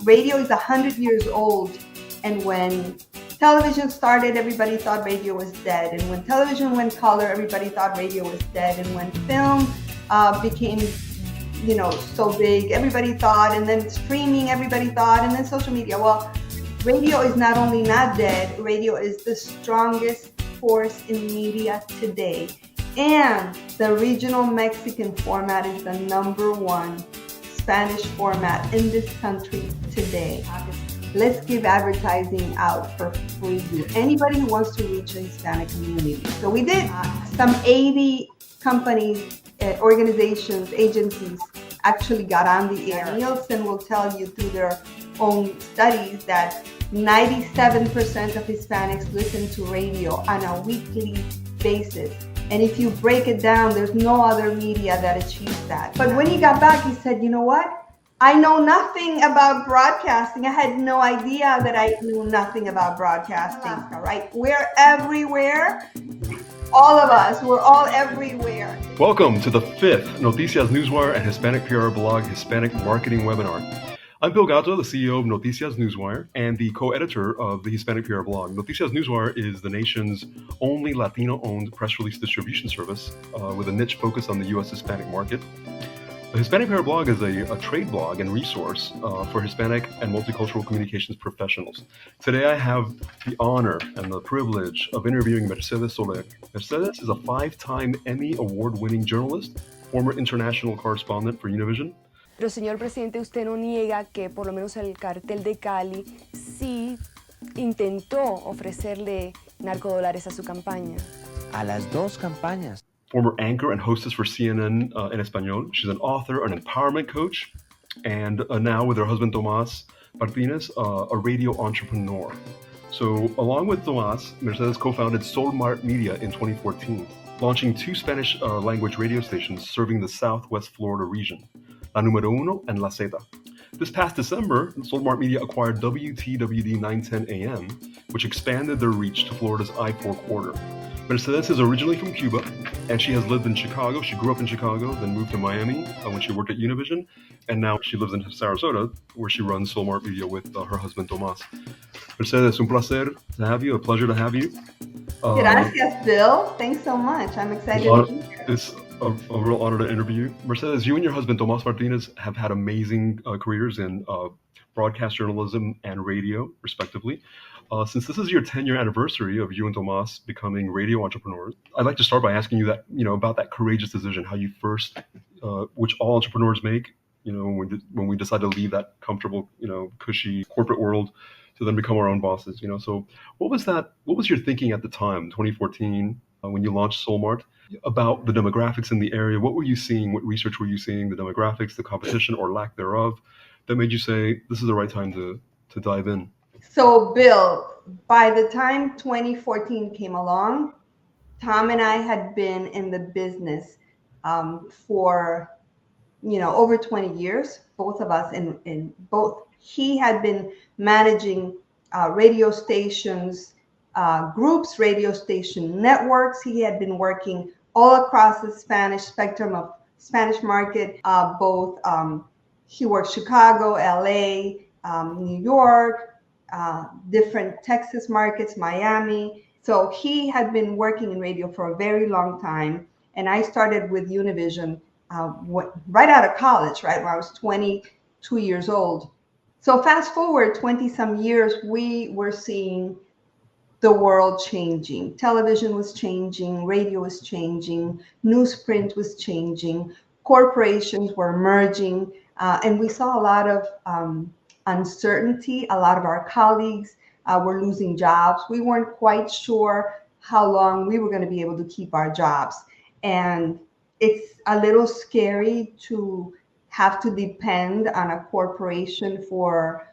radio is 100 years old. And when television started, everybody thought radio was dead. And when television went color, everybody thought radio was dead. And when film became, so big, everybody thought, and then streaming, everybody thought, and then social media. Well, radio is not only not dead, radio is the strongest force in media today. And the regional Mexican format is the #1 Spanish format in this country today. Let's give advertising out for free. Anybody who wants to reach a Hispanic community. So we did. Some 80 companies, organizations, agencies actually got on the air. Nielsen will tell you through their own studies that 97% of Hispanics listen to radio on a weekly basis. And if you break it down, there's no other media that achieves that. But when he got back, he said, you know what? I know nothing about broadcasting. I had no idea that I knew nothing about broadcasting, all right? We're everywhere. All of us, we're all everywhere. Welcome to the 5th Noticias Newswire and Hispanic PR blog Hispanic Marketing Webinar. I'm Bill Gato, the CEO of Noticias Newswire and the co-editor of the Hispanic PR blog. Noticias Newswire is the nation's only Latino-owned press release distribution service with a niche focus on the U.S. Hispanic market. The Hispanic PR blog is a trade blog and resource for Hispanic and multicultural communications professionals. Today I have the honor and the privilege of interviewing Mercedes Soler. Mercedes is a 5-time Emmy Award-winning journalist, former international correspondent for Univision. Pero, señor presidente, usted no niega que por lo menos el cartel de Cali sí intentó ofrecerle narcodólares a su campaña. A las dos campañas. Former anchor and hostess for CNN en Español. She's an author, an empowerment coach, and now with her husband Tomás Martínez, a radio entrepreneur. So along with Tomás, Mercedes co-founded Solmart Media in 2014, launching 2 Spanish language radio stations serving the Southwest Florida region, La Numero and La Zeta. This past December, Solmart Media acquired WTWD 910 AM, which expanded their reach to Florida's I-4 corridor. Mercedes is originally from Cuba, and she has lived in Chicago. She grew up in Chicago, then moved to Miami when she worked at Univision, and now she lives in Sarasota, where she runs Solmart Media with her husband, Tomás. Mercedes, un placer to have you, a pleasure to have you. Gracias, Bill. Thanks so much. I'm excited to be here. It's a real honor to interview you. Mercedes, you and your husband, Tomás Martínez, have had amazing careers in broadcast journalism and radio, respectively. Since this is your 10-year anniversary of you and Tomás becoming radio entrepreneurs, I'd like to start by asking you that, about that courageous decision, how you first, which all entrepreneurs make, when we decide to leave that comfortable, cushy corporate world to then become our own bosses, So what was your thinking at the time, 2014, when you launched Solmart, about the demographics in the area? What were you seeing? What research were you seeing? The demographics, the competition or lack thereof, that made you say, this is the right time to dive in? So, Bill, by the time 2014 came along, Tom and I had been in the business for, over 20 years, both of us in both. He had been managing radio stations, groups, radio station networks. He had been working all across the Spanish spectrum of Spanish market, he worked Chicago, LA, New York, different Texas markets, Miami. So he had been working in radio for a very long time. And I started with Univision right out of college, right when I was 22 years old. So fast forward 20 some years, we were seeing the world changing. Television was changing, radio was changing, newsprint was changing, corporations were merging, and we saw a lot of uncertainty. A lot of our colleagues were losing jobs. We weren't quite sure how long we were going to be able to keep our jobs. And it's a little scary to have to depend on a corporation for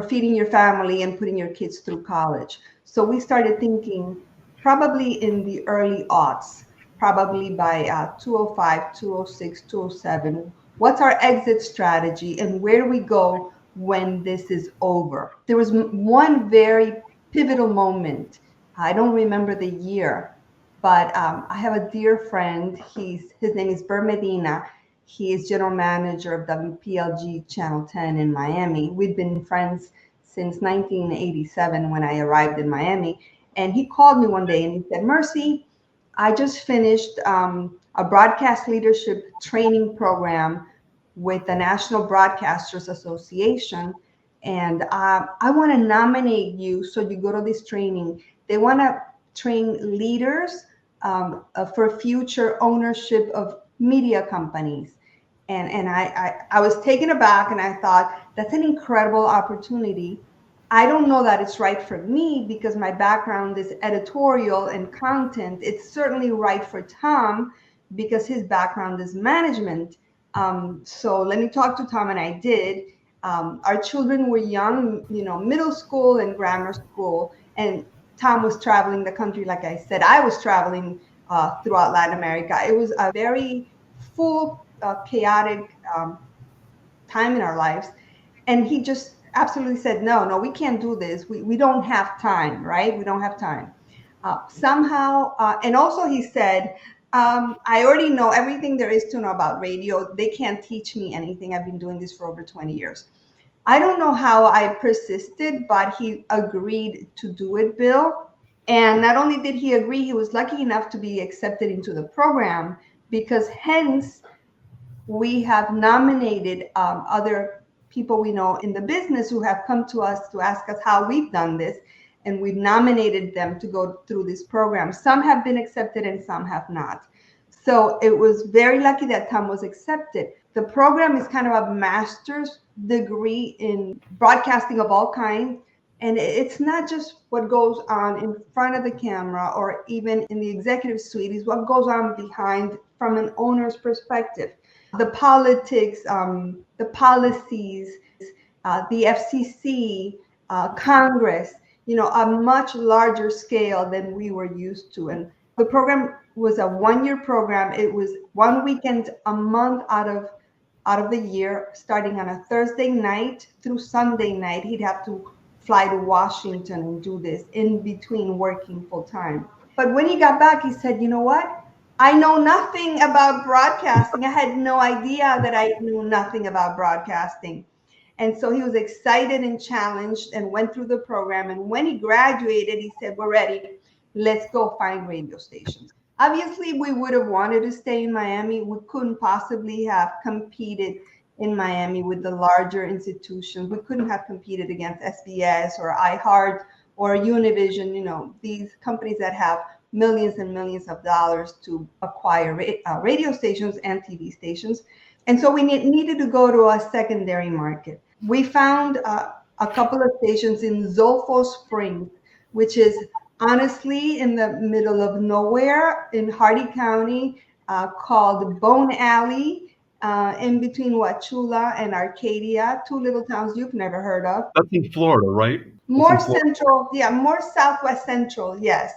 feeding your family and putting your kids through college. So we started thinking probably in the early aughts, probably by 2005, 2006, 2007, what's our exit strategy and where do we go when this is over? There was one very pivotal moment. I don't remember the year, but I have a dear friend. His name is Bert Medina. He is general manager of WPLG Channel 10 in Miami. We've been friends since 1987 when I arrived in Miami. And he called me one day and he said, Mercy, I just finished a broadcast leadership training program with the National Broadcasters Association. And I want to nominate you so you go to this training. They want to train leaders for future ownership of media companies. And I was taken aback and I thought, that's an incredible opportunity. I don't know that it's right for me because my background is editorial and content. It's certainly right for Tom because his background is management. So let me talk to Tom, and I did. Our children were young, middle school and grammar school, and Tom was traveling the country. Like I said, I was traveling throughout Latin America. It was a very full, chaotic time in our lives. And he just absolutely said, no, we can't do this. We don't have time, right? We don't have time. Somehow, and also he said, I already know everything there is to know about radio. They can't teach me anything. I've been doing this for over 20 years. I don't know how I persisted, but he agreed to do it, Bill. And not only did he agree, he was lucky enough to be accepted into the program because hence we have nominated other people we know in the business who have come to us to ask us how we've done this. And we've nominated them to go through this program. Some have been accepted and some have not. So it was very lucky that Tom was accepted. The program is kind of a master's degree in broadcasting of all kinds. And it's not just what goes on in front of the camera or even in the executive suite, it's what goes on behind from an owner's perspective. The politics, the policies, the FCC, Congress, a much larger scale than we were used to. And the program was a one-year program. It was one weekend a month out of the year, starting on a Thursday night through Sunday night. He'd have to fly to Washington and do this in between working full time. But when he got back, he said, you know what? I know nothing about broadcasting. I had no idea that I knew nothing about broadcasting. And so he was excited and challenged and went through the program. And when he graduated, he said, we're ready. Let's go find radio stations. Obviously, we would have wanted to stay in Miami. We couldn't possibly have competed in Miami with the larger institutions. We couldn't have competed against SBS or iHeart or Univision, these companies that have millions and millions of dollars to acquire radio stations and TV stations. And so we needed to go to a secondary market. We found a couple of stations in Zolfo Springs, which is honestly in the middle of nowhere in Hardy County, called Bone Alley, in between Wauchula and Arcadia, two little towns you've never heard of. That's in Florida, right? More central, more southwest central, yes.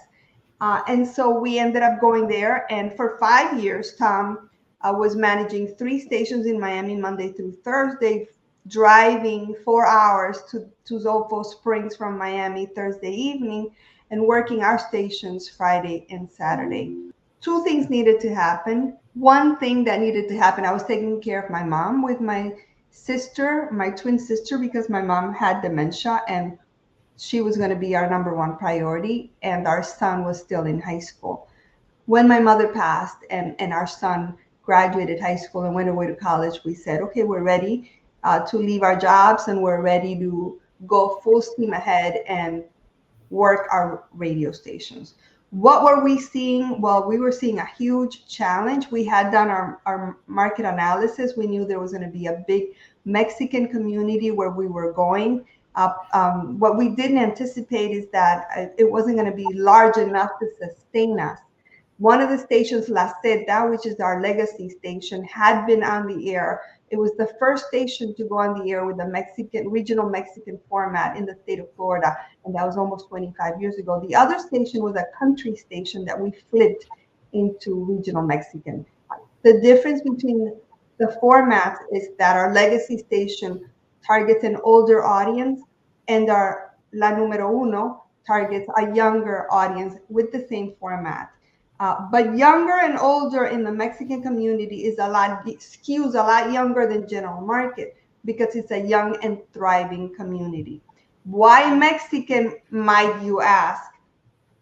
And so we ended up going there. And for 5 years, Tom was managing 3 stations in Miami, Monday through Thursday, driving 4 hours to Zolfo Springs from Miami Thursday evening, and working our stations Friday and Saturday. 2 things needed to happen. One thing that needed to happen, I was taking care of my mom with my sister, my twin sister, because my mom had dementia and she was going to be our number one priority, and our son was still in high school. When my mother passed and our son graduated high school and went away to college, we said, okay, we're ready to leave our jobs and we're ready to go full steam ahead and work our radio stations. What were we seeing? Well, we were seeing a huge challenge. We had done our market analysis. We knew there was going to be a big Mexican community where we were going. What we didn't anticipate is that it wasn't going to be large enough to sustain us. One of the stations, La Zeta, which is our legacy station, had been on the air. It was the first station to go on the air with a regional Mexican format in the state of Florida, and that was almost 25 years ago. The other station was a country station that we flipped into regional Mexican. The difference between the formats is that our legacy station targets an older audience, and our La Numero Uno targets a younger audience with the same format. But younger and older in the Mexican community skews a lot younger than general market because it's a young and thriving community. Why Mexican, might you ask?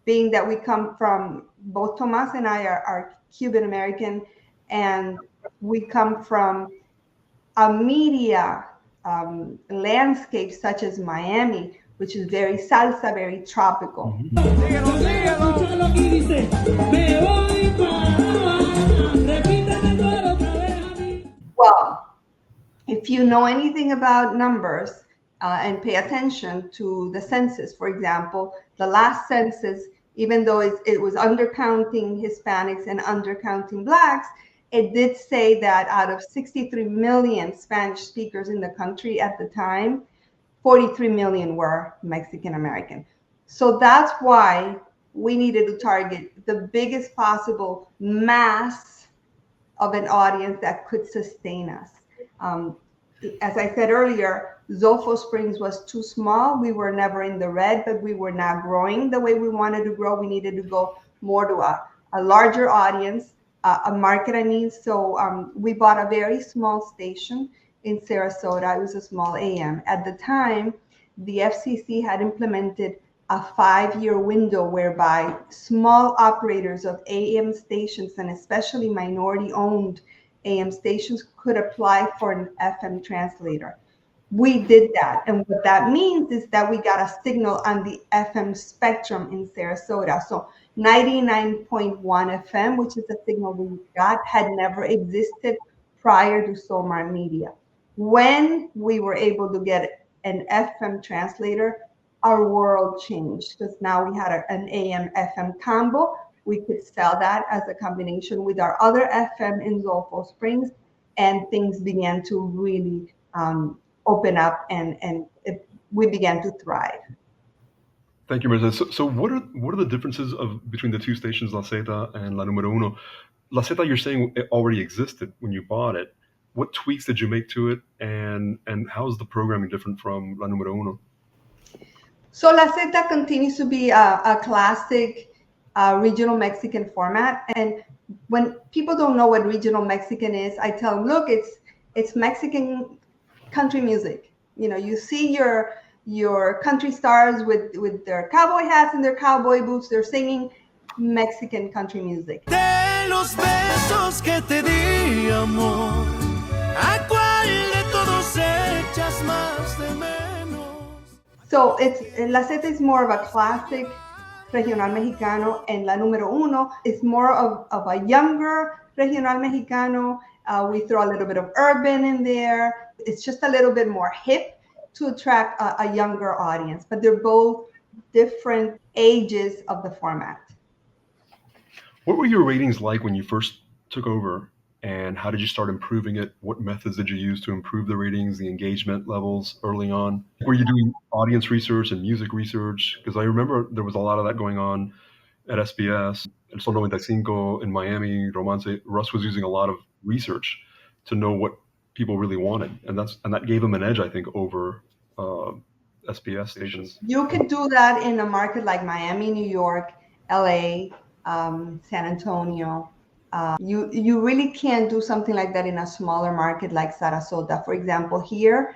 Being that we come from, both Tomas and I are Cuban American, and we come from a media landscape such as Miami, which is very salsa, very tropical. Well, if you know anything about numbers and pay attention to the census, for example, the last census, even though it was undercounting Hispanics and undercounting Blacks, it did say that out of 63 million Spanish speakers in the country at the time, 43 million were Mexican American. So that's why we needed to target the biggest possible mass of an audience that could sustain us. As I said earlier, Zolfo Springs was too small. We were never in the red, but we were not growing the way we wanted to grow. We needed to go more to a larger audience, a market, I mean. So we bought a very small station in Sarasota. It was a small AM. At the time, the FCC had implemented a 5-year window whereby small operators of AM stations, and especially minority-owned AM stations, could apply for an FM translator. We did that. And what that means is that we got a signal on the FM spectrum in Sarasota. So 99.1 FM, which is the signal we got, had never existed prior to Solmart Media. When we were able to get an FM translator, our world changed, because now we had an AM FM combo. We could sell that as a combination with our other FM in Zolfo Springs, and things began to really open up, and we began to thrive. Thank you, Mercedes. So what are the differences between the two stations, La Zeta and La Numero Uno? La Zeta, you're saying it already existed when you bought it. What tweaks did you make to it, and how is the programming different from La Numero Uno? So La Zeta continues to be a classic regional Mexican format. And when people don't know what regional Mexican is, I tell them, look, it's Mexican country music. You know, you see your country stars with their cowboy hats and their cowboy boots. They're singing Mexican country music. De los besos que te di, amor, ¿a cuál de todos echas más de menos? So La Zeta is more of a classic regional mexicano, and La Numero Uno is more of a younger regional mexicano. We throw a little bit of urban in there. It's just a little bit more hip to attract a younger audience, but they're both different ages of the format. What were your ratings like when you first took over, and how did you start improving it? What methods did you use to improve the ratings, the engagement levels early on? Were you doing audience research and music research? Because I remember there was a lot of that going on at SBS. El Sol 95 in Miami, Romance. Russ was using a lot of research to know what people really wanted, and that gave him an edge, I think, over SBS stations. You could do that in a market like Miami, New York, LA, San Antonio. You really can't do something like that in a smaller market like Sarasota. For example, here,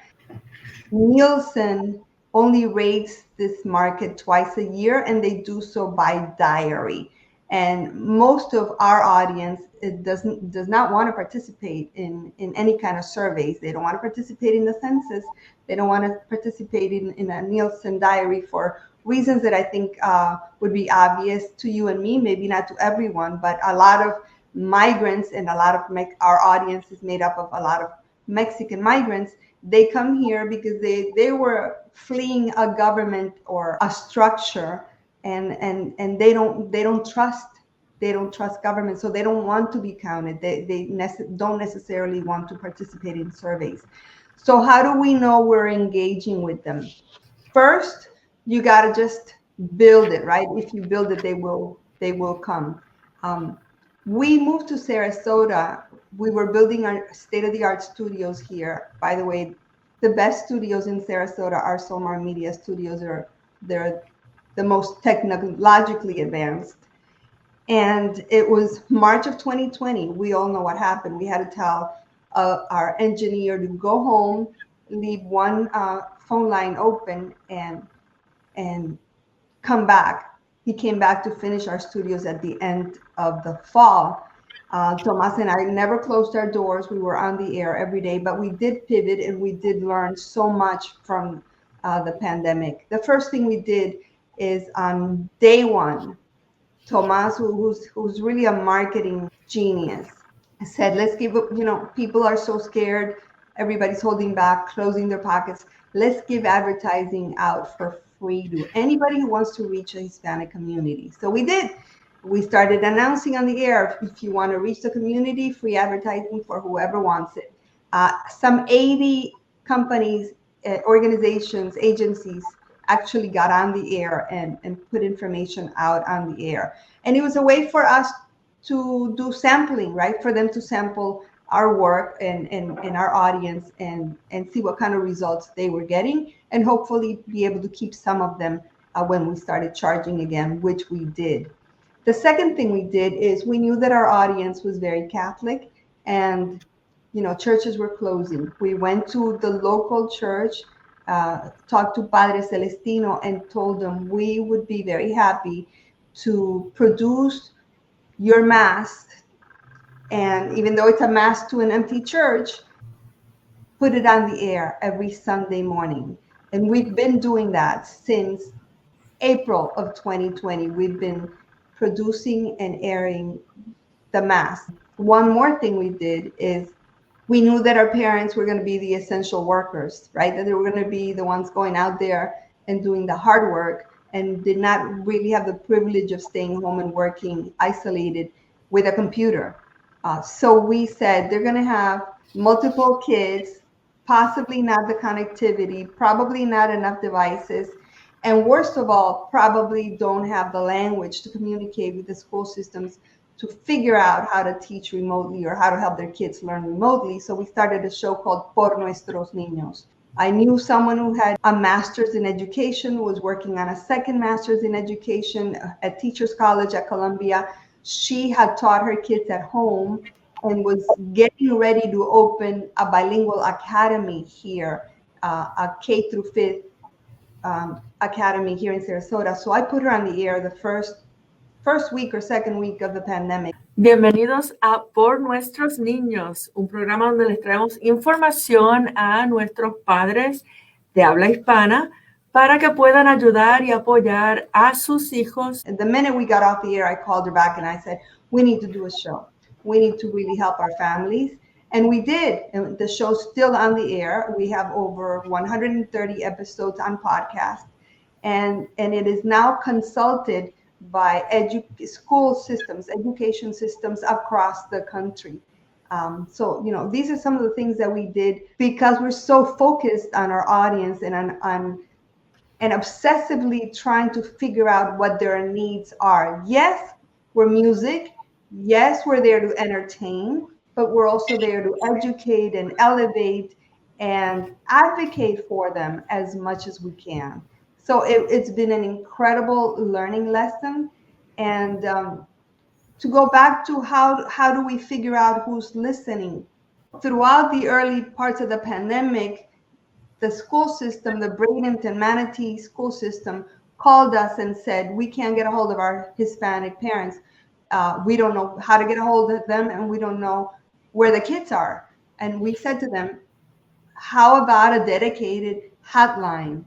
Nielsen only rates this market twice a year, and they do so by diary. And most of our audience does not want to participate in any kind of surveys. They don't want to participate in the census. They don't want to participate in a Nielsen diary for reasons that I think would be obvious to you and me, maybe not to everyone, but a lot of migrants, and a lot of our audience is made up of a lot of Mexican migrants. They come here because they were fleeing a government or a structure, and they don't trust government, so they don't want to be counted. They don't necessarily want to participate in surveys. So how do we know we're engaging with them? First, you got to just build it, right? If you build it, they will come. We moved to Sarasota. We were building our state-of-the-art studios here. By the way, the best studios in Sarasota are Solmart Media studios. They're the most technologically advanced. And it was March of 2020. We all know what happened. We had to tell our engineer to go home, leave one phone line open, and come back. He came back to finish our studios at the end of the fall. Tomas and I never closed our doors. We were on the air every day, but we did pivot and we did learn so much from the pandemic. The first thing we did is on day one, Tomas, who's really a marketing genius, said, let's give, people are so scared. Everybody's holding back, closing their pockets. Let's give advertising out for free to anybody who wants to reach a Hispanic community. So we did. We started announcing on the air, if you want to reach the community, free advertising for whoever wants it. Some 80 companies, organizations, agencies actually got on the air and put information out on the air. And it was a way for us to do sampling, right? For them to sample our work and our audience and see what kind of results they were getting, and hopefully be able to keep some of them when we started charging again, which we did. The second thing we did is we knew that our audience was very Catholic and, churches were closing. We went to the local church, talked to Padre Celestino and told them we would be very happy to produce your mass. And even though it's a mass to an empty church, put it on the air every Sunday morning. And we've been doing that since April of 2020. We've been producing and airing the mass. One more thing we did is we knew that our parents were going to be the essential workers, right? That they were going to be the ones going out there and doing the hard work and did not really have the privilege of staying home and working isolated with a computer. So we said they're going to have multiple kids, possibly not the connectivity, probably not enough devices, and worst of all, probably don't have the language to communicate with the school systems to figure out how to teach remotely or how to help their kids learn remotely. So we started a show called Por Nuestros Niños. I knew someone who had a master's in education, was working on a second master's in education at Teachers College at Columbia. She had taught her kids at home and was getting ready to open a bilingual academy here, a K through 5th academy here in Sarasota. So I put her on the air the first week or second week of the pandemic. Bienvenidos a Por Nuestros Niños, un programa donde les traemos información a nuestros padres de habla hispana para que puedan ayudar y apoyar a sus hijos. And the minute we got off the air, I called her back and I said, we need to do a show. We need to really help our families. And we did. And the show's still on the air. We have over 130 episodes on podcast. And it is now consulted by school systems, education systems across the country. So, these are some of the things that we did because we're so focused on our audience and obsessively trying to figure out what their needs are. Yes, we're music. Yes, we're there to entertain, but we're also there to educate and elevate and advocate for them as much as we can. So it's been an incredible learning lesson. And to go back to how do we figure out who's listening? Throughout the early parts of the pandemic, the school system, the Bradenton Manatee school system, called us and said, we can't get a hold of our Hispanic parents. We don't know how to get a hold of them, and we don't know where the kids are. And we said to them, how about a dedicated hotline?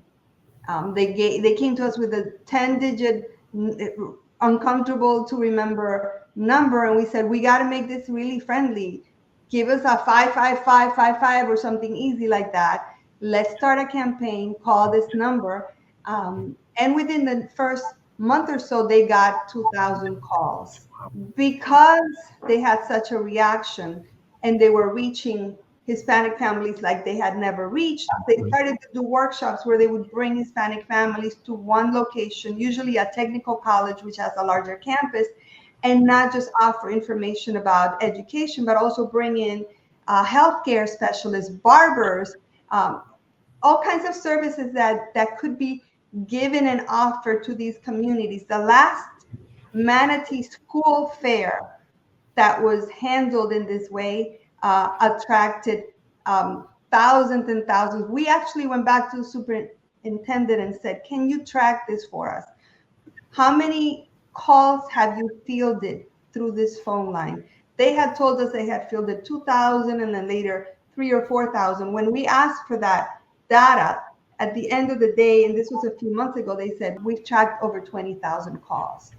They came to us with a 10-digit, uncomfortable to remember number, and we said, we got to make this really friendly. Give us a 55555 or something easy like that. Let's start a campaign, call this number. And within the first month or so, they got 2,000 calls. Because they had such a reaction and they were reaching Hispanic families like they had never reached, they started to do workshops where they would bring Hispanic families to one location, usually a technical college, which has a larger campus, and not just offer information about education, but also bring in healthcare specialists, barbers, all kinds of services that could be given and offered to these communities. The last Manatee school fair that was handled in this way attracted thousands and thousands. We actually went back to the superintendent and said, can you track this for us? How many calls have you fielded through this phone line? They had told us they had fielded 2,000 and then later 3,000 or 4,000. When we asked for that data, at the end of the day, and this was a few months ago, they said, we've tracked over 20,000 calls.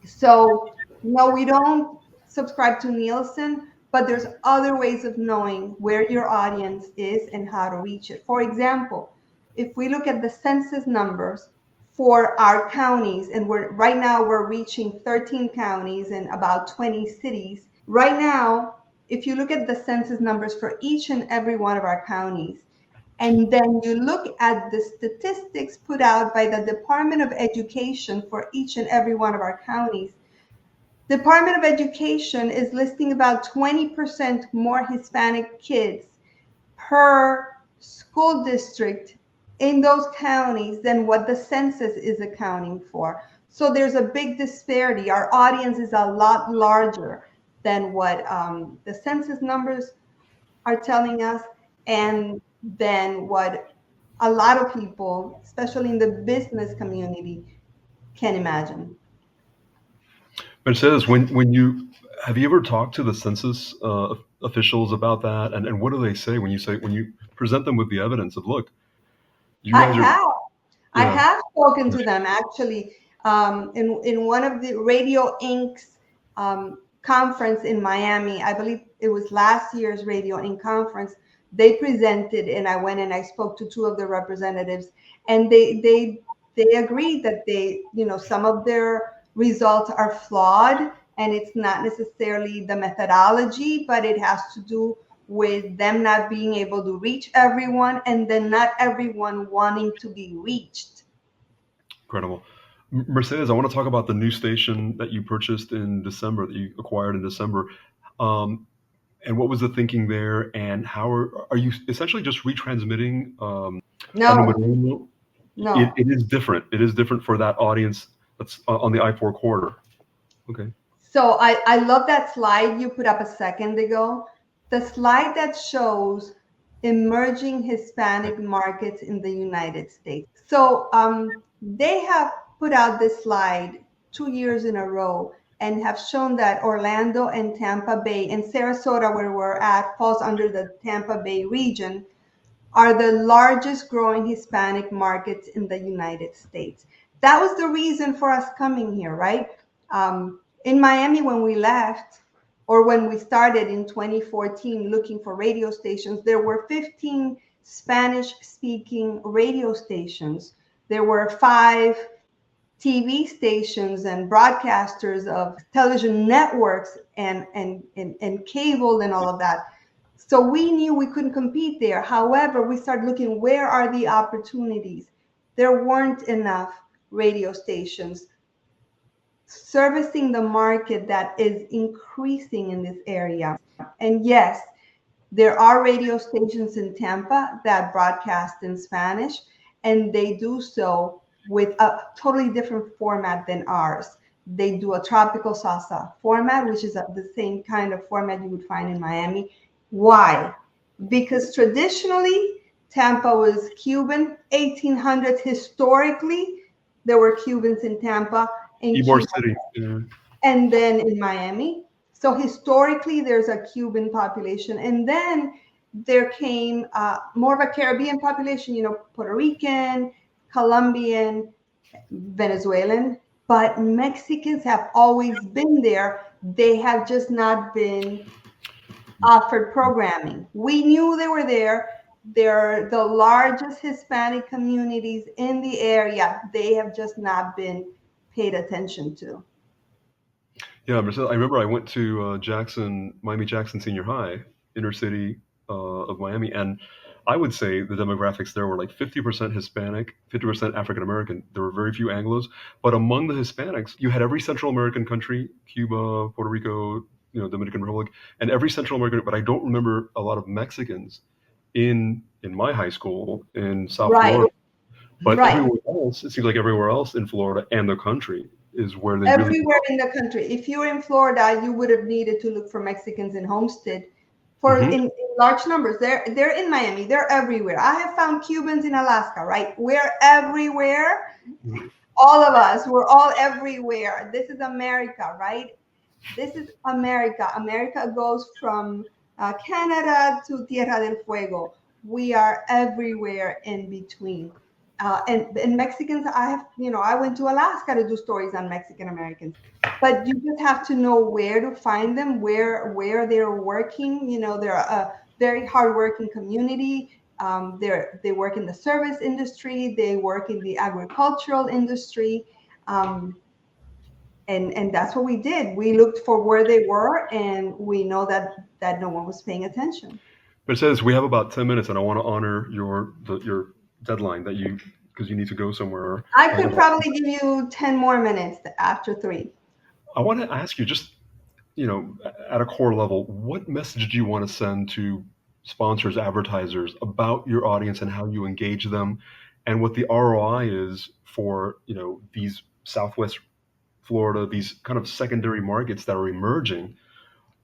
So no, we don't subscribe to Nielsen, but there's other ways of knowing where your audience is and how to reach it. For example, if we look at the census numbers for our counties, and right now we're reaching 13 counties and about 20 cities. Right now, if you look at the census numbers for each and every one of our counties, and then you look at the statistics put out by the Department of Education for each and every one of our counties, Department of Education is listing about 20% more Hispanic kids per school district in those counties than what the census is accounting for. So there's a big disparity. Our audience is a lot larger than what the census numbers are telling us, and than what a lot of people, especially in the business community, can imagine. Mercedes, when you have you ever talked to the census officials about that, and what do they say when you present them with the evidence of, look, you guys I have spoken to them actually in one of the Radio Inc.'s conference in Miami. I believe it was last year's Radio Inc. conference. They presented, and I went and I spoke to two of the representatives, and they agreed that some of their results are flawed, and it's not necessarily the methodology, but it has to do with them not being able to reach everyone, and then not everyone wanting to be reached. Incredible. Mercedes, I want to talk about the new station that you purchased in December, that you acquired in December. And what was the thinking there? And how are you essentially just retransmitting? No. It is different. It is different for that audience that's on the I-4 corridor. Okay. So I love that slide you put up a second ago. The slide that shows emerging Hispanic markets in the United States. So they have put out this slide 2 years in a row and have shown that Orlando and Tampa Bay and Sarasota, where we're at, falls under the Tampa Bay region, are the largest growing Hispanic markets in the United States. That was the reason for us coming here, right? In Miami, when we left, or when we started in 2014 looking for radio stations, there were 15 Spanish-speaking radio stations. There were 5 TV stations and broadcasters of television networks and cable and all of that. So we knew we couldn't compete there. However, we started looking, where are the opportunities? There weren't enough radio stations servicing the market that is increasing in this area. And yes, there are radio stations in Tampa that broadcast in Spanish, and they do so with a totally different format than ours. They do a tropical salsa format, which is the same kind of format you would find in Miami. Why? Because traditionally, Tampa was Cuban, 1800s. Historically, there were Cubans in Tampa, Ybor City, and then in Miami. So historically, there's a Cuban population, and then there came more of a Caribbean population, Puerto Rican, Colombian, Venezuelan, but Mexicans have always been there. They have just not been offered programming. We knew they were there. They're the largest Hispanic communities in the area. They have just not been paid attention to. Yeah, I remember I went to Miami Jackson Senior High, inner city of Miami, and I would say the demographics there were like 50% Hispanic, 50% African American. There were very few Anglos, but among the Hispanics, you had every Central American country, Cuba, Puerto Rico, Dominican Republic, and every Central American. But I don't remember a lot of Mexicans in my high school in South Florida. But everywhere else, it seems like everywhere else in Florida and the country, is where they really Everywhere in the country. If you're in Florida, you would have needed to look for Mexicans in Homestead for in large numbers. They're in Miami. They're everywhere. I have found Cubans in Alaska, right? We're everywhere. All of us, we're all everywhere. This is America, right? This is America. America goes from Canada to Tierra del Fuego. We are everywhere in between. And Mexicans, I went to Alaska to do stories on Mexican Americans, but you just have to know where to find them, where they're working. They're a very hardworking community. They work in the service industry. They work in the agricultural industry. And that's what we did. We looked for where they were, and we know that no one was paying attention. But it says we have about 10 minutes, and I want to honor your deadline because you need to go somewhere. I could probably give you 10 more minutes after 3. I want to ask you, just at a core level, what message do you want to send to sponsors, advertisers about your audience and how you engage them, and what the ROI is for these Southwest Florida, these kind of secondary markets that are emerging,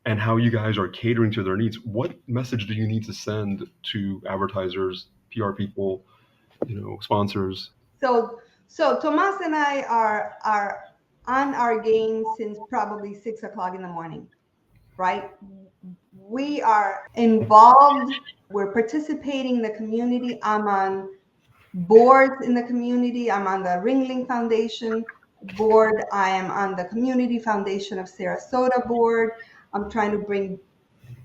and how you guys are catering to their needs? What message do you need to send to advertisers, PR people, sponsors? So Tomás and I are on our game since probably 6 o'clock in the morning, right? We are involved. We're participating in the community. I'm on boards in the community. I'm on the Ringling Foundation board. I am on the Community Foundation of Sarasota board. I'm trying to bring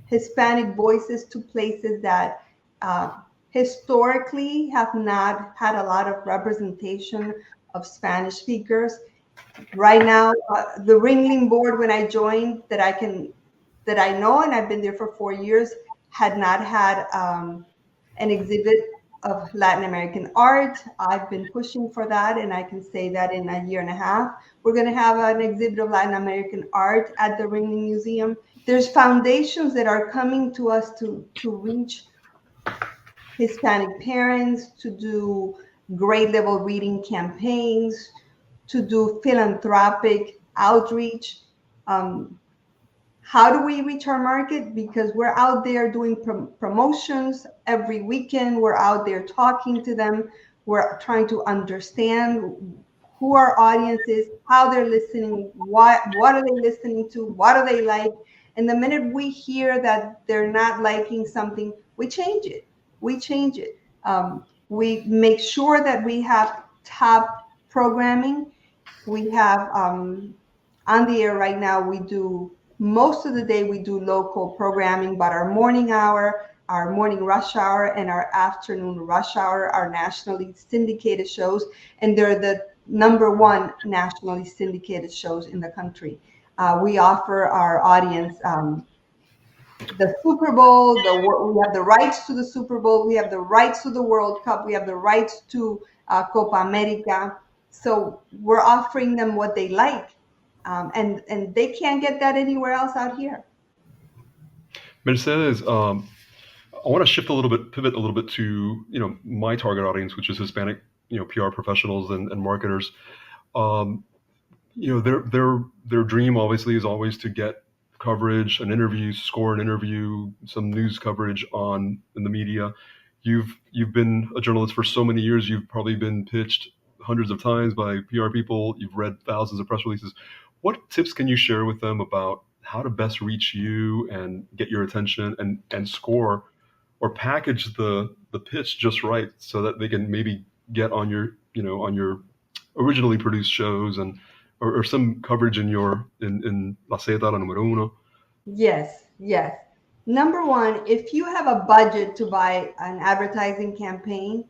Hispanic voices to places that historically have not had a lot of representation of Spanish speakers. Right now, the Ringling board, when I joined, that I know, and I've been there for 4 years, had not had an exhibit of Latin American art. I've been pushing for that, and I can say that in a year and a half, we're going to have an exhibit of Latin American art at the Ringling Museum. There's foundations that are coming to us to reach Hispanic parents, to do grade level reading campaigns, to do philanthropic outreach. How do we reach our market? Because we're out there doing promotions every weekend. We're out there talking to them. We're trying to understand who our audience is, how they're listening, what are they listening to, what do they like. And the minute we hear that they're not liking something, we change it. We make sure that we have top programming. We have on the air right now, most of the day we do local programming, but our morning hour, our morning rush hour, and our afternoon rush hour are nationally syndicated shows, and they're the #1 nationally syndicated shows in the country. We offer our audience the Super Bowl. We have the rights to the Super Bowl. We have the rights to the World Cup. We have the rights to Copa America. So we're offering them what they like. And they can't get that anywhere else out here. Mercedes, I want to pivot a little bit to my target audience, which is Hispanic, PR professionals and marketers. Their dream obviously is always to get coverage, score an interview, some news coverage in the media. You've been a journalist for so many years. You've probably been pitched hundreds of times by PR people. You've read thousands of press releases. What tips can you share with them about how to best reach you and get your attention and score or package the pitch just right so that they can maybe get on your originally produced shows or some coverage in La Zeta, la Numero Uno? Yes. #1, if you have a budget to buy an advertising campaign,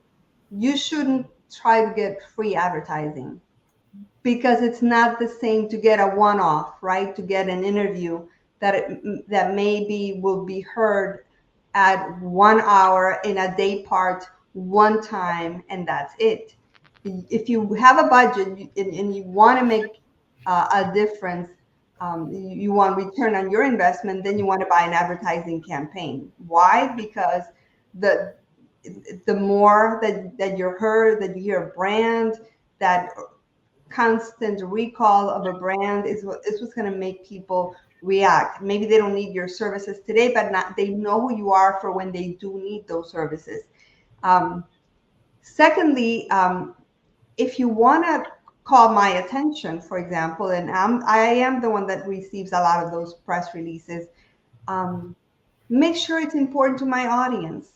you shouldn't try to get free advertising, because it's not the same to get a one-off, right? To get an interview that maybe will be heard at 1 hour in a day part one time, and that's it. If you have a budget and you want to make a difference, you want return on your investment, then you want to buy an advertising campaign. Why? Because the more that you're heard, that you hear a brand, that constant recall of a brand is what's going to make people react. Maybe they don't need your services today, but they know who you are for when they do need those services. Secondly, if you want to call my attention, for example, and I am the one that receives a lot of those press releases, make sure it's important to my audience.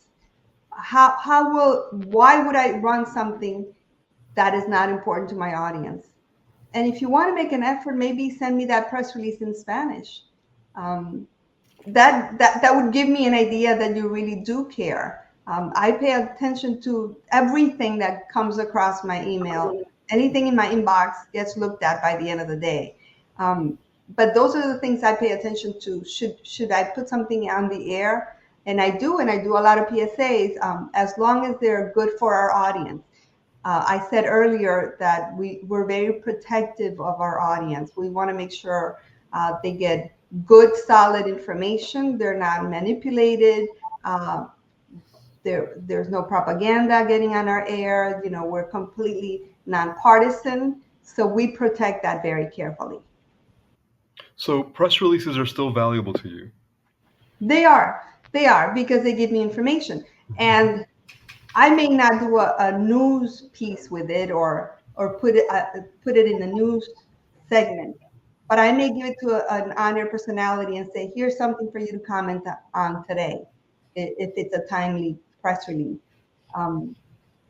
Why would I run something that is not important to my audience? And if you want to make an effort, maybe send me that press release in Spanish. That would give me an idea that you really do care. I pay attention to everything that comes across my email. Anything in my inbox gets looked at by the end of the day. But those are the things I pay attention to. Should I put something on the air? And I do a lot of PSAs, as long as they're good for our audience. I said earlier that we're very protective of our audience. We want to make sure they get good, solid information. They're not manipulated. There's no propaganda getting on our air. We're completely nonpartisan. So we protect that very carefully. So press releases are still valuable to you? They are because they give me information. And I may not do a news piece with it or put it in the news segment, but I may give it to an on-air personality and say, here's something for you to comment on today, if it's a timely press release.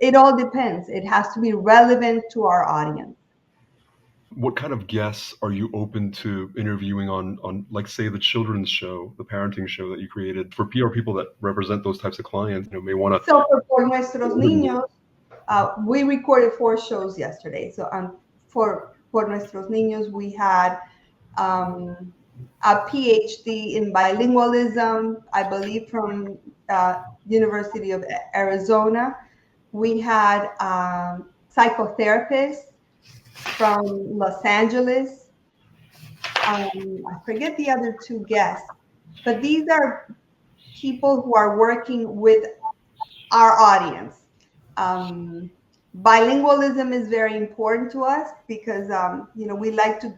It all depends. It has to be relevant to our audience. What kind of guests are you open to interviewing on like, say, the children's show, the parenting show that you created for PR people that represent those types of clients? May want to. So for Por Nuestros Niños, we recorded 4 shows yesterday. So for Por Nuestros Niños, we had a PhD in bilingualism, I believe from University of Arizona. We had psychotherapists from Los Angeles. I forget the other 2 guests, but these are people who are working with our audience. Bilingualism is very important to us because we like to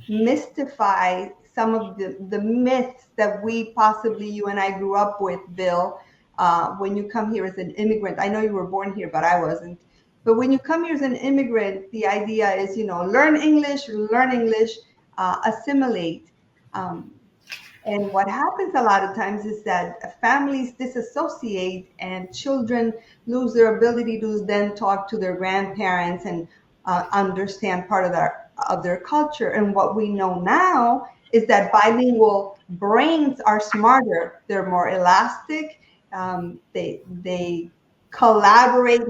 demystify some of the myths that you and I grew up with, Bill. When you come here as an immigrant, I know you were born here, but I wasn't. But when you come here as an immigrant, the idea is, learn English, assimilate. And what happens a lot of times is that families disassociate and children lose their ability to then talk to their grandparents and understand part of their culture. And what we know now is that bilingual brains are smarter. They're more elastic. They collaborate,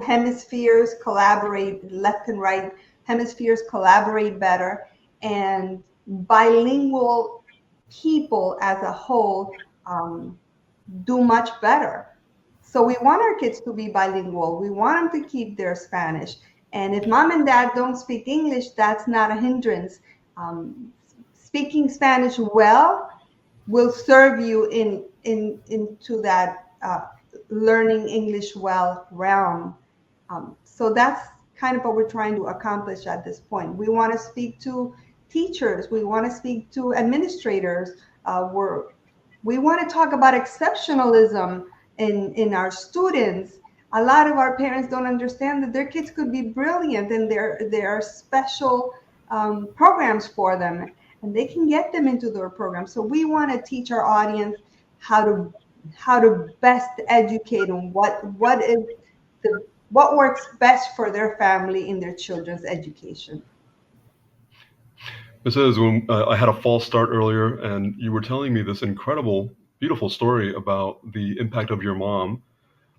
left and right hemispheres collaborate better. And bilingual people as a whole do much better. So we want our kids to be bilingual. We want them to keep their Spanish. And if mom and dad don't speak English, that's not a hindrance. Speaking Spanish well will serve you into that learning English well realm. So that's kind of what we're trying to accomplish at this point. We want to speak to teachers. We want to speak to administrators. We want to talk about exceptionalism in our students. A lot of our parents don't understand that their kids could be brilliant and there are special programs for them, and they can get them into their programs. So we want to teach our audience how to best educate them, what works best for their family in their children's education. This is when I had a false start earlier, and you were telling me this incredible, beautiful story about the impact of your mom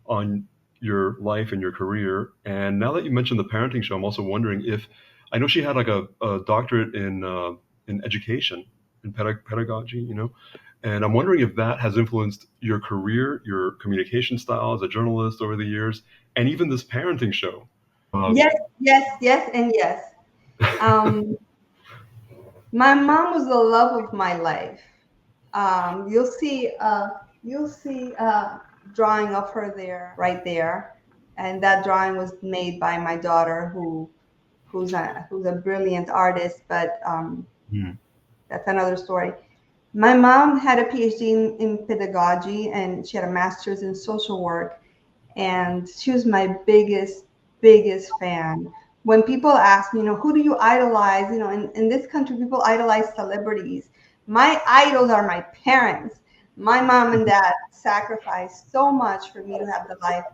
on your life and your career. And now that you mentioned the parenting show, I'm also wondering if, I know she had like a doctorate in education, in pedagogy, and I'm wondering if that has influenced your career, your communication style as a journalist over the years, and even this parenting show. Yes, and yes. My mom was the love of my life. You'll see a drawing of her there, right there, and that drawing was made by my daughter, who who's a brilliant artist, but that's another story. My mom had a PhD in pedagogy, and she had a master's in social work, and she was my biggest fan. When people ask me, who do you idolize? In this country, people idolize celebrities. My idols are my parents. My mom and dad sacrificed so much for me to have the life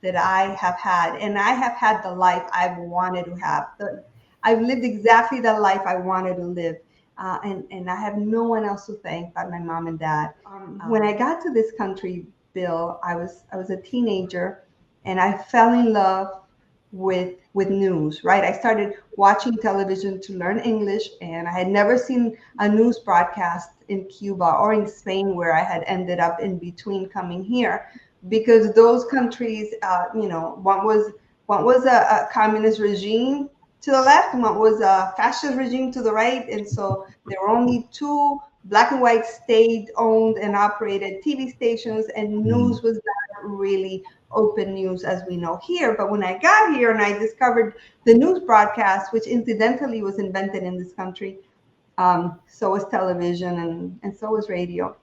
that I have had, and I have had the life I've wanted to have. I've lived exactly the life I wanted to live. And I have no one else to thank but my mom and dad. When I got to this country, Bill, I was a teenager, and I fell in love with news. Right, I started watching television to learn English, and I had never seen a news broadcast in Cuba or in Spain, where I had ended up in between coming here, because those countries, one was a communist regime to the left, and one was a fascist regime to the right. And so there were only two black and white state-owned and operated TV stations, and news was not really open news as we know here. But when I got here and I discovered the news broadcast, which incidentally was invented in this country, so was television and so was radio.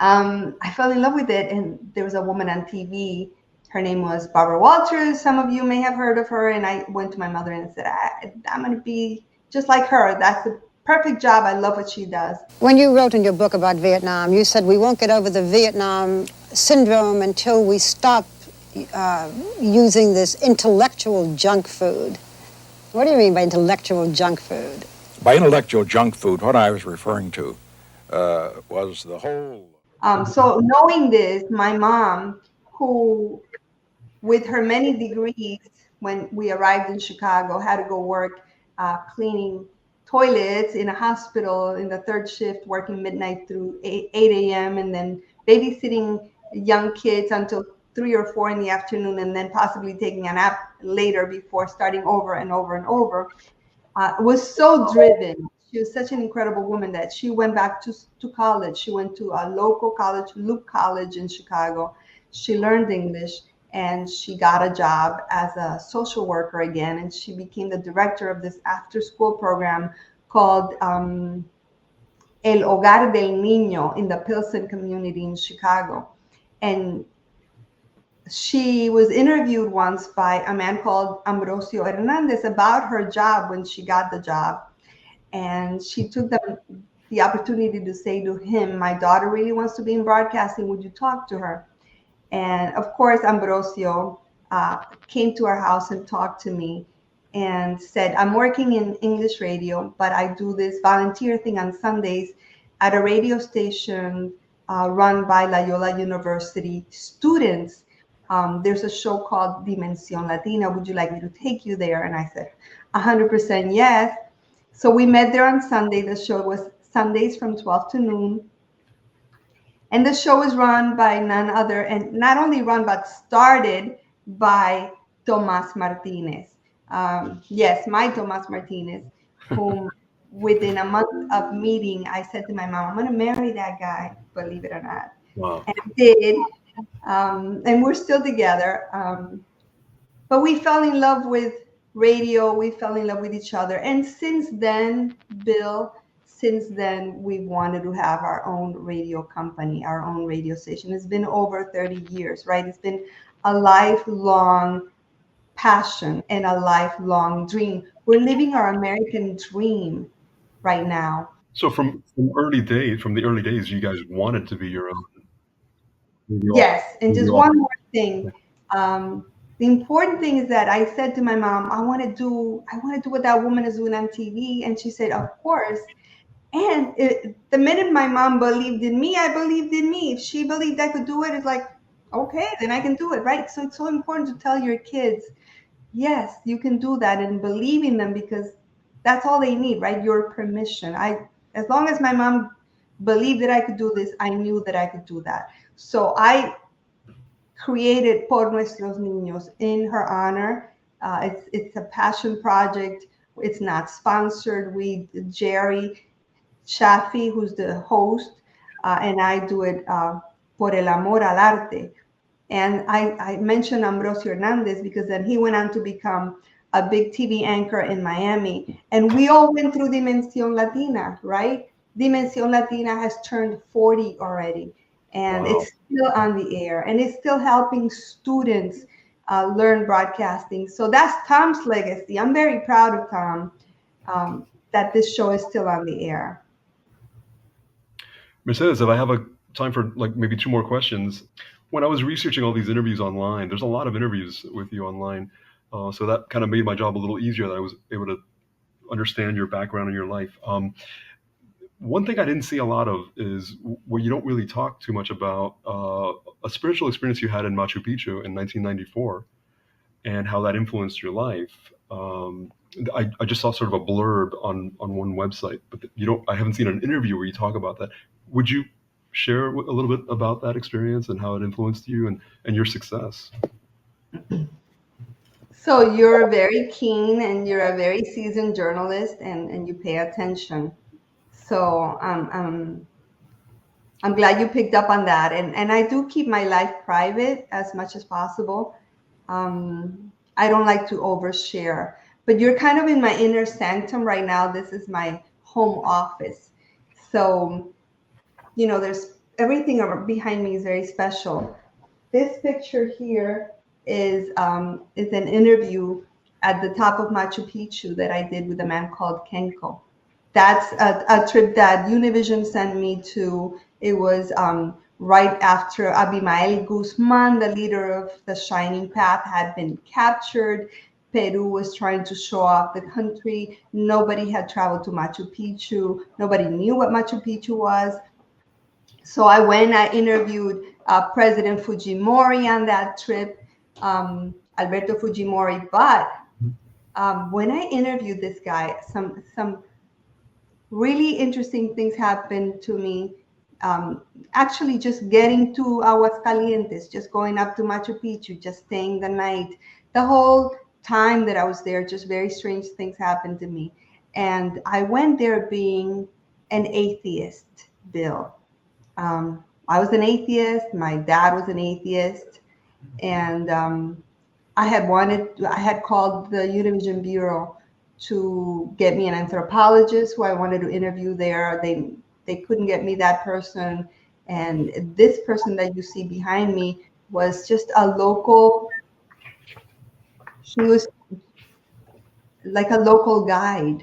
I fell in love with it, and there was a woman on TV. Her name was Barbara Walters. Some of you may have heard of her. And I went to my mother and said, I'm going to be just like her. That's the perfect job. I love what she does. When you wrote in your book about Vietnam, you said we won't get over the Vietnam syndrome until we stop using this intellectual junk food. What do you mean by intellectual junk food? By intellectual junk food, what I was referring to was the whole... So knowing this, my mom, who with her many degrees, when we arrived in Chicago, had to go work cleaning toilets in a hospital in the third shift, working midnight through 8 a.m. and then babysitting young kids until 3 or 4 in the afternoon, and then possibly taking a nap later before starting over and over and over, was so driven. She was such an incredible woman that she went back to college. She went to a local college, Luke College in Chicago. She learned English, and she got a job as a social worker again, and she became the director of this after-school program called El Hogar del Niño in the Pilsen community in Chicago. And she was interviewed once by a man called Ambrosio Hernandez about her job when she got the job. And she took the opportunity to say to him, my daughter really wants to be in broadcasting. Would you talk to her? And of course, Ambrosio came to our house and talked to me and said, I'm working in English radio, but I do this volunteer thing on Sundays at a radio station run by Loyola University students. There's a show called Dimensión Latina. Would you like me to take you there? And I said, 100% yes. So we met there on Sunday. The show was Sundays from 12 to noon. And the show is run by none other, and not only run, but started by Tomás Martínez. Yes, my Tomás Martínez, whom within a month of meeting, I said to my mom, I'm going to marry that guy, believe it or not. Wow. And I did. And we're still together. But we fell in love with radio. We fell in love with each other. And since then, Bill, we've wanted to have our own radio company, our own radio station. It's been over 30 years, right? It's been a lifelong passion and a lifelong dream. We're living our American dream right now. So from the early days, you guys wanted to be your own. Yes, and just one more thing. The important thing is that I said to my mom, I want to do what that woman is doing on TV, and she said, of course. And the minute my mom believed in me, I believed in me. If she believed I could do it, it's like, okay, then I can do it, right? So it's so important to tell your kids, yes, you can do that, and believe in them, because that's all they need, right? Your permission. As long as my mom believed that I could do this, I knew that I could do that. So I created Por Nuestros Niños in her honor. It's a passion project. It's not sponsored. Jerry Shafi, who's the host, and I do it por el amor al arte. And I mentioned Ambrosio Hernandez because then he went on to become a big TV anchor in Miami. And we all went through Dimensión Latina, right? Dimensión Latina has turned 40 already, and Wow. it's still on the air, and it's still helping students learn broadcasting. So that's Tom's legacy. I'm very proud of Tom, that this show is still on the air. Mercedes, if I have a time for like maybe two more questions. When I was researching all these interviews online, there's a lot of interviews with you online. So that kind of made my job a little easier, that I was able to understand your background and your life. One thing I didn't see a lot of is where you don't really talk too much about a spiritual experience you had in Machu Picchu in 1994 and how that influenced your life. I just saw sort of a blurb on one website, but I haven't seen an interview where you talk about that. Would you share a little bit about that experience and how it influenced you and your success? So you're very keen and you're a very seasoned journalist, and you pay attention. So I'm glad you picked up on that. And I do keep my life private as much as possible. I don't like to overshare, but you're kind of in my inner sanctum right now. This is my home office. So, there's everything behind me is very special. This picture here is an interview at the top of Machu Picchu that I did with a man called Kenko. That's a trip that Unvision sent me to. It was right after Abimael Guzman, the leader of the Shining Path, had been captured. Peru was trying to show off the country. Nobody had traveled to Machu Picchu. Nobody knew what Machu Picchu was. So I interviewed President Fujimori on that trip, Alberto Fujimori. But when I interviewed this guy, some really interesting things happened to me. Actually, just getting to Aguascalientes, just going up to Machu Picchu, just staying the night. The whole time that I was there, just very strange things happened to me. And I went there being an atheist, Bill. I was an atheist. My dad was an atheist. And I had called the Univision Bureau to get me an anthropologist who I wanted to interview there. They couldn't get me that person. And this person that you see behind me was just a local, she was like a local guide.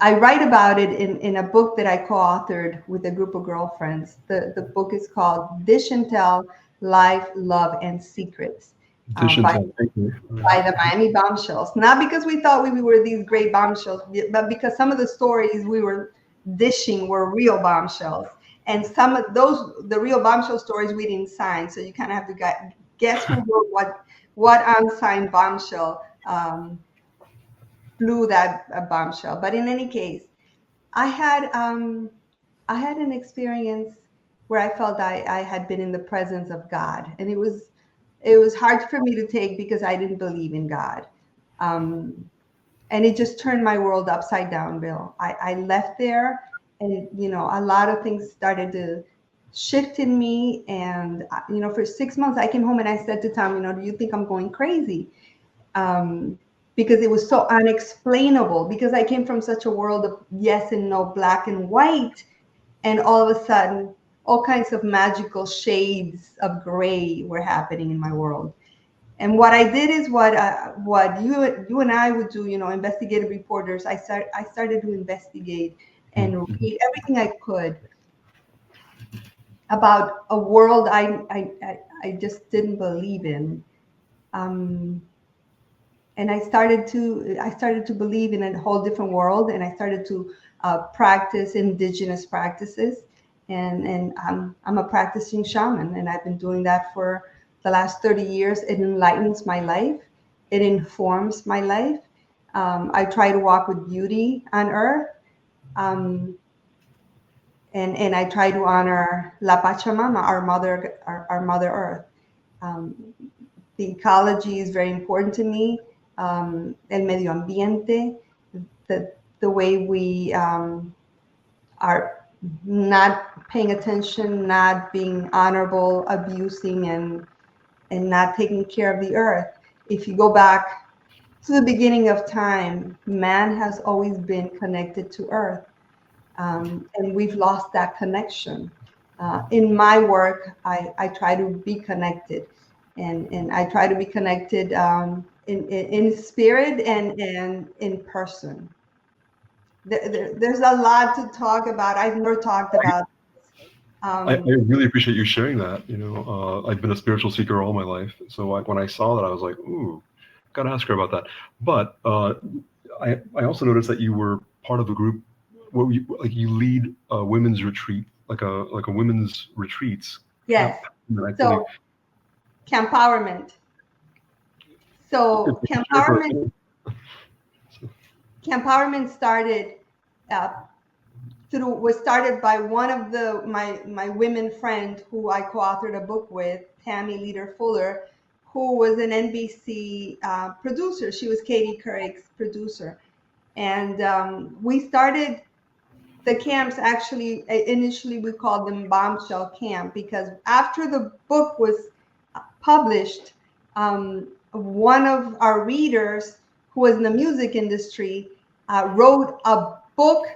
I write about it in a book that I co-authored with a group of girlfriends. The book is called Dish and Tell, Life, Love, and Secrets. By the Miami Bombshells. Not because we thought we were these great bombshells, but because some of the stories we were dishing were real bombshells. And some of the real bombshell stories we didn't sign. So you kind of have to guess who wrote what unsigned bombshell blew that bombshell. But in any case, I had an experience where I felt I had been in the presence of God. And it was hard for me to take because I didn't believe in God. And it just turned my world upside down, Bill. I left there and, a lot of things started to shift in me. And, for 6 months, I came home and I said to Tom, do you think I'm going crazy? Because it was so unexplainable, because I came from such a world of yes and no, black and white. And all of a sudden, all kinds of magical shades of gray were happening in my world. And what I did is what you and I would do, investigative reporters. I started to investigate and read everything I could about a world I just didn't believe in. And I started to believe in a whole different world, and I started to practice indigenous practices. And I'm a practicing shaman, and I've been doing that for the last 30 years. It enlightens my life. It informs my life. I try to walk with beauty on earth. And I try to honor La Pachamama, our mother earth. The ecology is very important to me. El medio ambiente, the way we are not paying attention, not being honorable, abusing, and not taking care of the earth. If you go back to the beginning of time, man has always been connected to earth. And we've lost that connection. In my work, I try to be connected, and I try to be connected in spirit and in person. There's a lot to talk about. I've never talked about this. I really appreciate you sharing that. I've been a spiritual seeker all my life. So when I saw that, I was like, ooh, got to ask her about that. But I also noticed that you were part of a group where you lead a women's retreat, like a women's retreats. Yes. So Campowerment. So Campowerment started was started by one of my women friend who I co-authored a book with, Tammy Leader Fuller, who was an NBC producer. She was Katie Couric's producer. And we started the camps. Actually, initially we called them Bombshell Camp, because after the book was published, one of our readers who was in the music industry wrote a book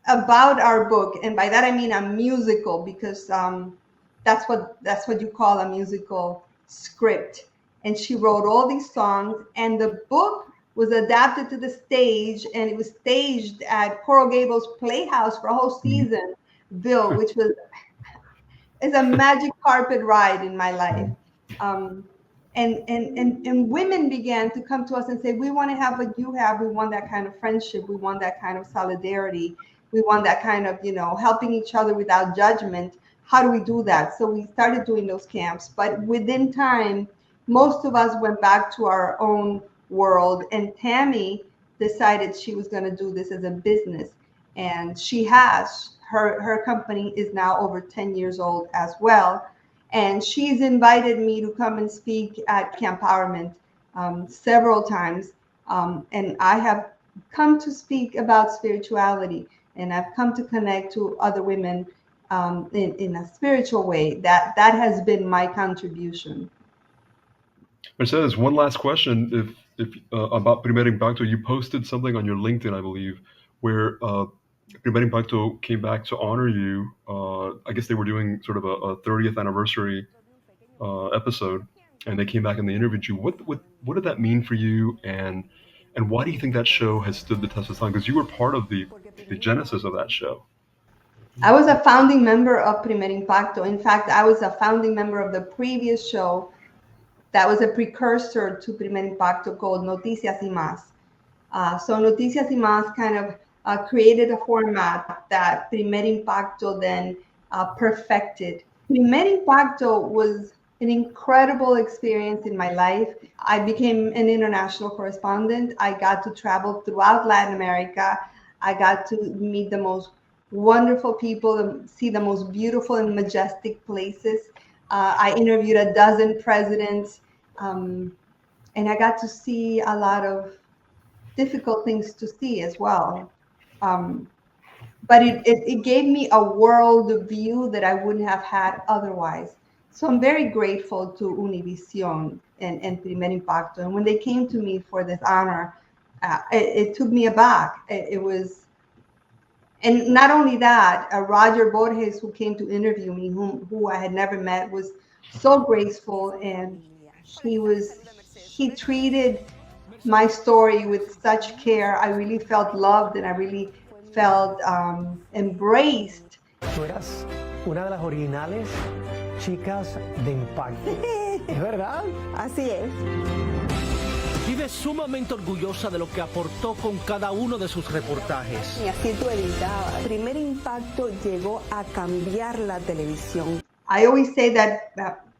about our book. And by that I mean a musical, because that's what you call a musical script. And she wrote all these songs, and the book was adapted to the stage, and it was staged at Coral Gables Playhouse for a whole season, Bill, which was is a magic carpet ride in my life. And women began to come to us and say, we want to have what you have. We want that kind of friendship. We want that kind of solidarity. We want that kind of, helping each other without judgment. How do we do that? So we started doing those camps. But within time, most of us went back to our own world. And Tammy decided she was going to do this as a business. And she has. Her company is now over 10 years old as well. And she's invited me to come and speak at Campowerment several times. And I have come to speak about spirituality, and I've come to connect to other women in a spiritual way. That has been my contribution. Mercedes, one last question. If about Primer Impacto, you posted something on your LinkedIn, I believe, where Primer Impacto came back to honor you. I guess they were doing sort of a 30th anniversary episode, and they came back and they interviewed you. What did that mean for you, and why do you think that show has stood the test of time? Because you were part of the genesis of that show. I was a founding member of Primer Impacto. In fact, I was a founding member of the previous show that was a precursor to Primer Impacto, called Noticias Más. So Noticias Más kind of created a format that Primer Impacto then perfected. Primer Impacto was an incredible experience in my life. I became an international correspondent. I got to travel throughout Latin America. I got to meet the most wonderful people, see the most beautiful and majestic places. I interviewed a dozen presidents, and I got to see a lot of difficult things to see as well. But it gave me a world view that I wouldn't have had otherwise. So I'm very grateful to Unvision and Primer Impacto. And when they came to me for this honor, it took me aback. It was, and not only that, Roger Borges, who came to interview me, who I had never met, was so graceful, and he treated my story with such care. I really felt loved, and I really felt embraced. Tú eras una de las originales chicas de Impacto. ¿Es verdad? Así es. Vive sumamente orgullosa de lo que aportó con cada uno de sus reportajes. Y así tú editabas. Primer Impacto llegó a cambiar la televisión. I always say that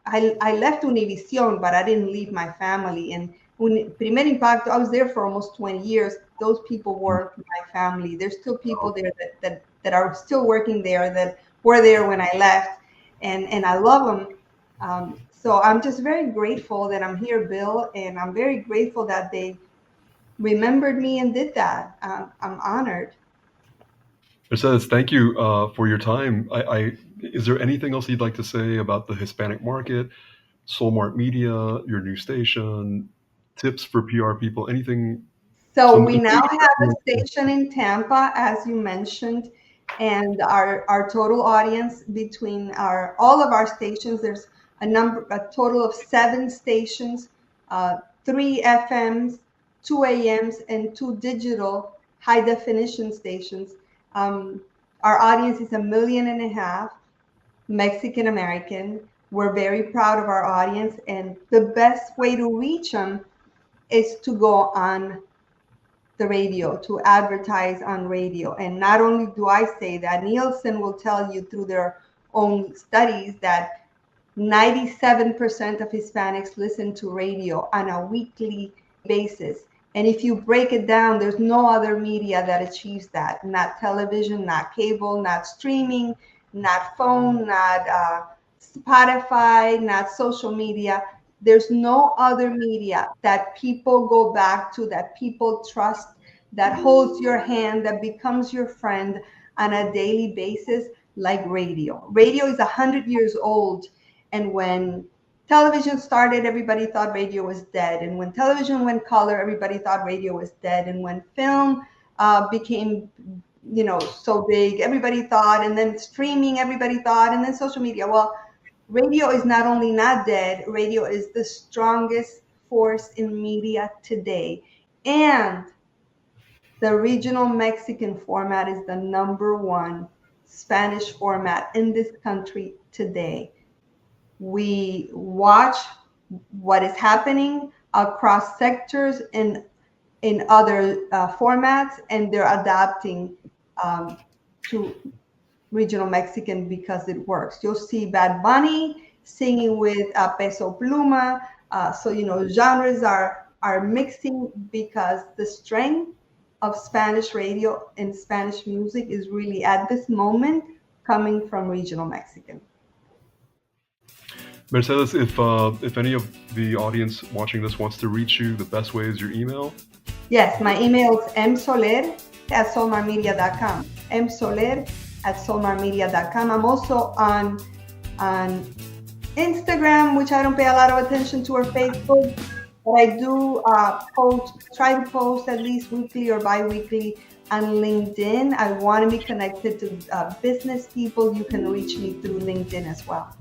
I left Unvision, but I didn't leave my family. And Primer Impacto, I was there for almost 20 years. Those people were my family. There's still people there that are still working there, that were there when I left, and I love them. So I'm just very grateful that I'm here, Bill, and I'm very grateful that they remembered me and did that. I'm honored. Mercedes, thank you for your time. Is there anything else you'd like to say about the Hispanic market, Solmart Media, your new station, tips for PR people? Anything? So we now have a station in Tampa, as you mentioned, and our total audience between all of our stations, there's a total of 7 stations, 3 FMs, 2 AMs, and 2 digital high definition stations. Our audience is 1.5 million Mexican American. We're very proud of our audience, and the best way to reach them is to go on the radio, to advertise on radio. And not only do I say that, Nielsen will tell you through their own studies that 97% of Hispanics listen to radio on a weekly basis. And if you break it down, there's no other media that achieves that. Not television, not cable, not streaming, not phone, not Spotify, not social media. There's no other media that people go back to, that people trust, that holds your hand, that becomes your friend on a daily basis like radio. Radio is 100 years old. And when television started, everybody thought radio was dead. And when television went color, everybody thought radio was dead. And when film became, so big, everybody thought, and then streaming, everybody thought, and then social media. Well, radio is not only not dead, radio is the strongest force in media today. And the regional Mexican format is the #1 Spanish format in this country today. We watch what is happening across sectors in other formats, and they're adapting to regional Mexican because it works. You'll see Bad Bunny singing with Peso Pluma. Genres are mixing because the strength of Spanish radio and Spanish music is really at this moment coming from regional Mexican. Mercedes, if any of the audience watching this wants to reach you, the best way is your email? Yes, my email is msoler@solmartmedia.com. msoler@solmartmedia.com. I'm also on Instagram, which I don't pay a lot of attention to, or Facebook, but I do try to post at least weekly or bi-weekly on LinkedIn. I want to be connected to business people. You can reach me through LinkedIn as well.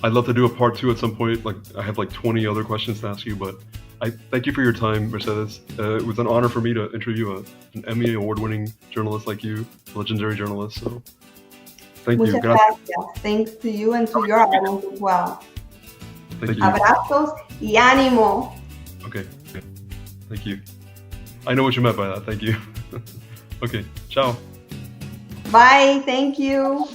I'd love to do a part 2 at some point. I have 20 other questions to ask you, but I thank you for your time, Mercedes. It was an honor for me to interview an Emmy Award-winning journalist like you, a legendary journalist. So, thank you. Muchas gracias. Thanks to you and to your audience as well. Thank you. Abrazos y ánimo. Okay. Thank you. I know what you meant by that. Thank you. Okay. Ciao. Bye. Thank you.